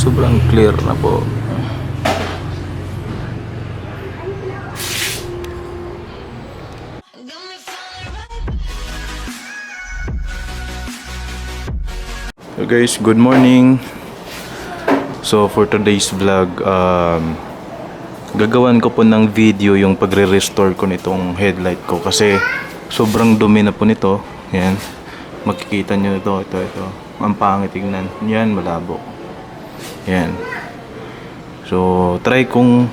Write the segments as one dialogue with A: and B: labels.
A: sobrang clear na po. So guys, good morning. So for today's vlog, gagawan ko po ng video yung pagre-restore ko nitong headlight ko kasi sobrang dumi na po nito. Yan, makikita nyo ito. Ang pangit tignan. Yan, malabo. Yan. So try kong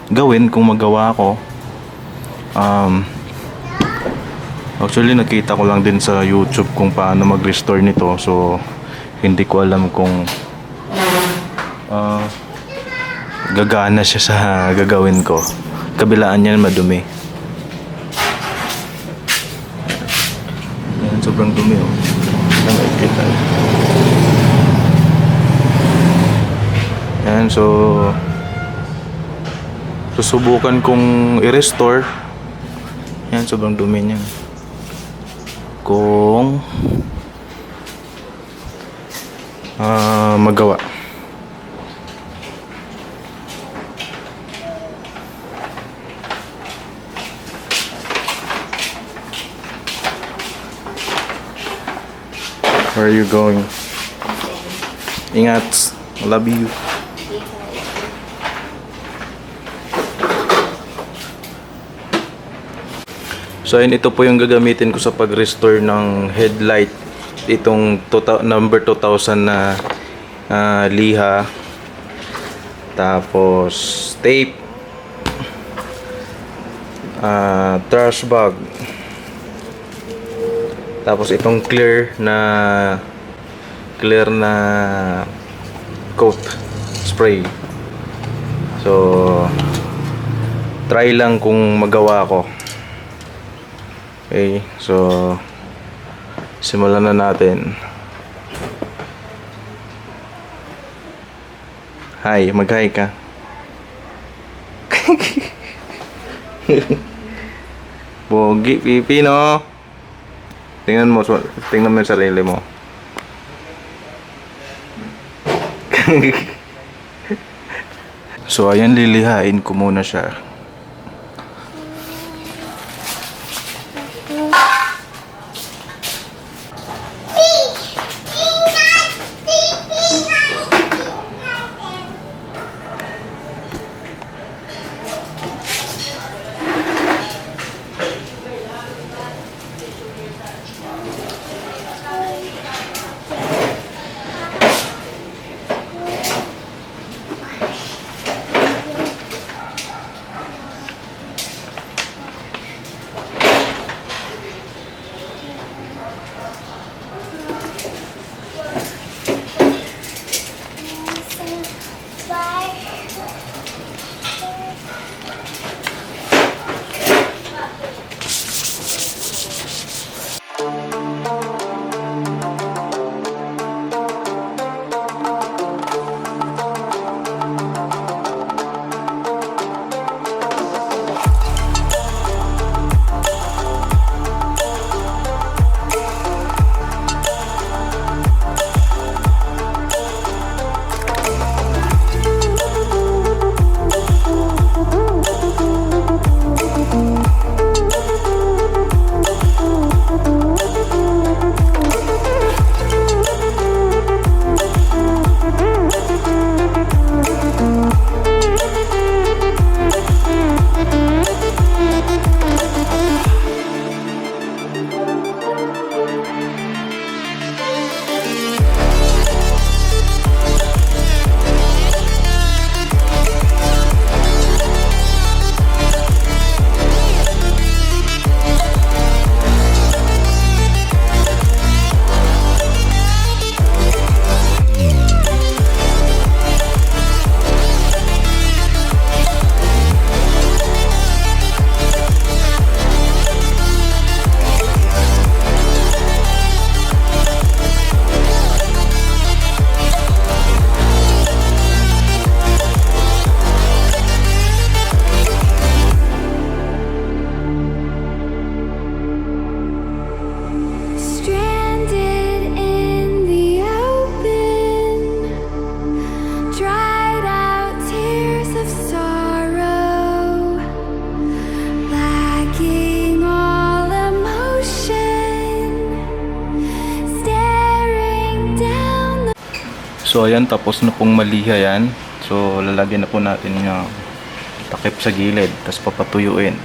A: gawin kung magawa ko. Actually nakita ko lang din sa YouTube kung paano mag-restore nito. So hindi ko alam kung gagana siya sa gagawin ko. Kabilaan niya madumi. Yan, sobrang dumi oh. Nakikita. Yan, so susubukan kong i-restore. Yan, sobrang dumi niya. Kung magawa. Where are you going? Ingat. I love you. So ayun, ito po yung gagamitin ko sa pag-restore ng headlight. Itong number 2000 na liha. Tapos tape. Trash bag. Tapos itong clear na coat spray. So try lang kung magawa ko. Okay, so simulan na natin. Hi, mag-hi ka. Pogi, pipi, no? Tingnan mo yung sarili mo. So ayan, lilihain ko muna siya. So ayan, tapos na pong maliha yan. So lalagyan na po natin yung takip sa gilid, tapos papatuyuin.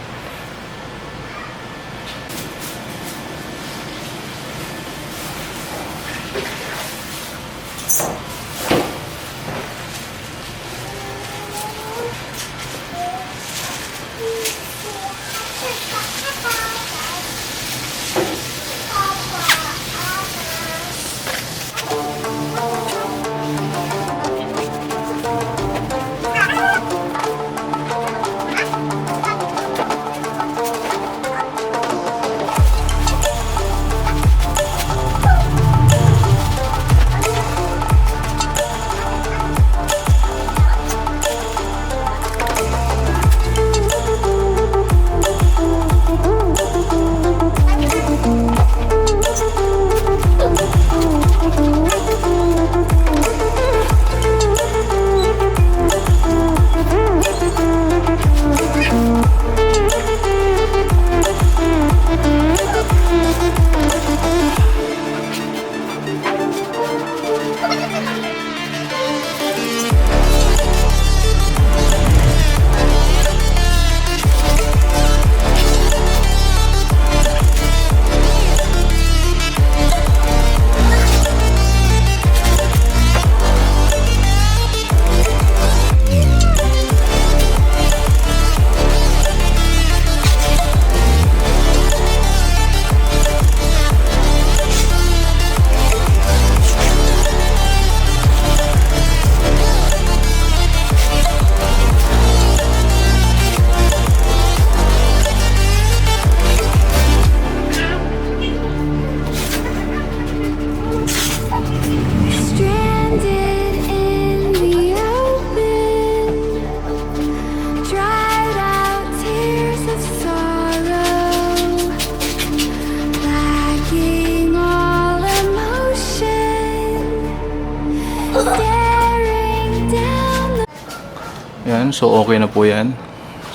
A: Yan, so okay na po yan.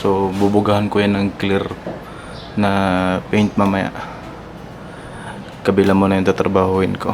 A: So bubugahan ko yan ng clear na paint mamaya. Kabila mo na yung tatrabahuin ko.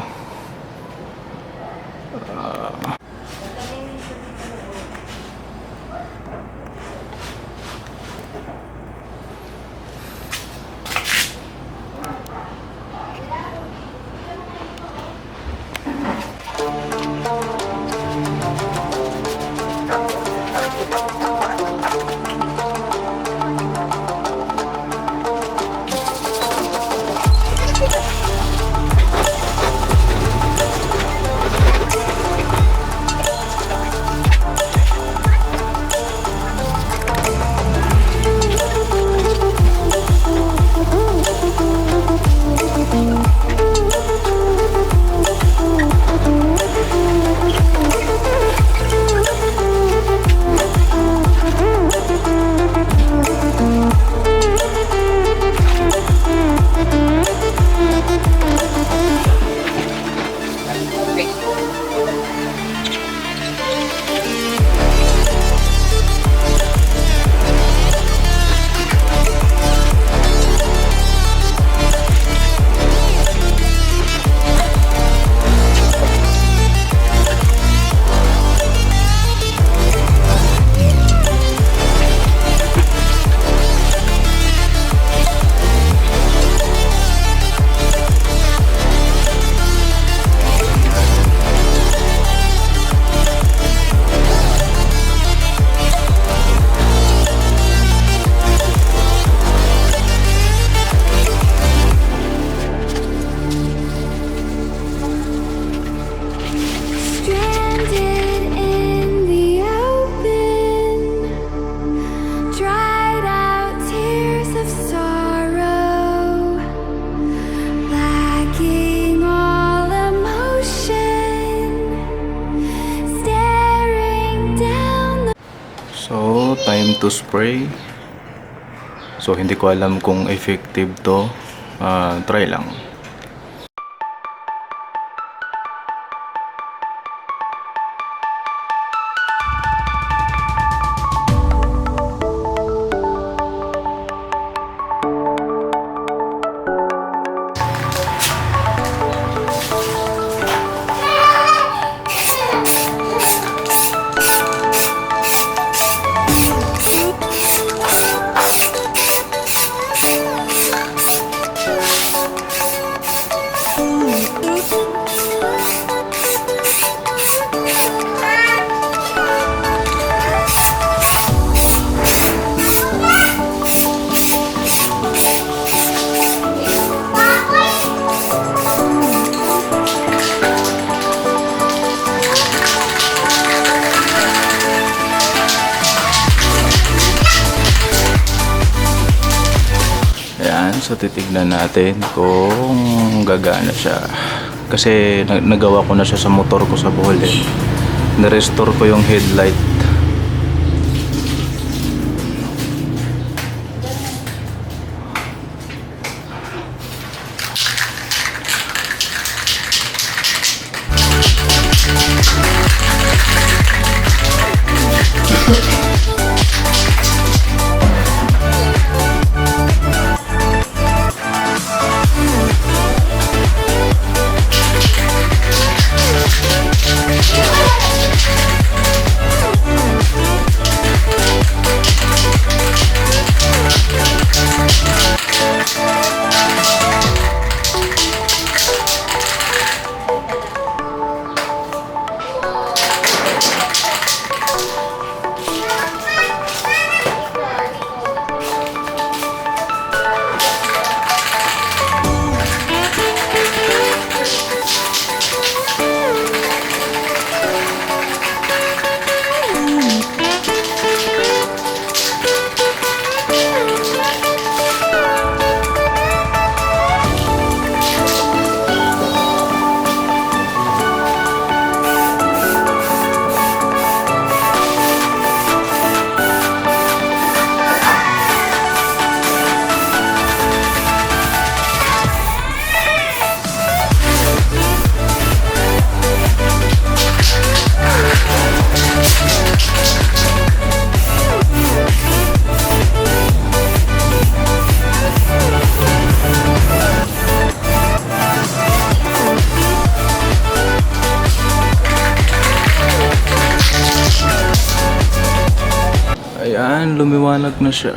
A: So, time to spray. So, hindi ko alam kung effective to. Try lang. So titignan natin kung gagana siya. Kasi nagawa ko na siya sa motor ko sa Bohol eh. Na-restore ko yung headlight. Ayan, lumiwanag na siya.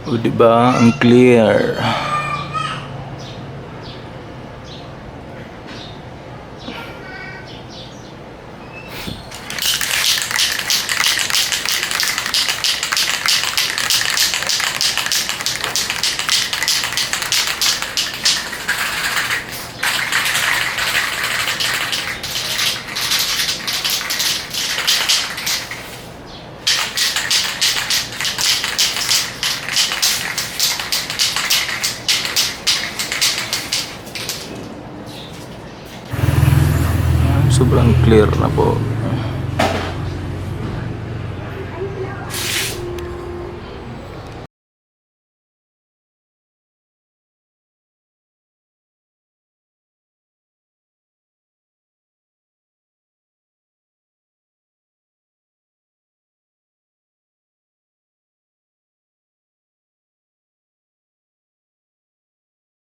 A: O diba, ang clear. Sobrang clear na po.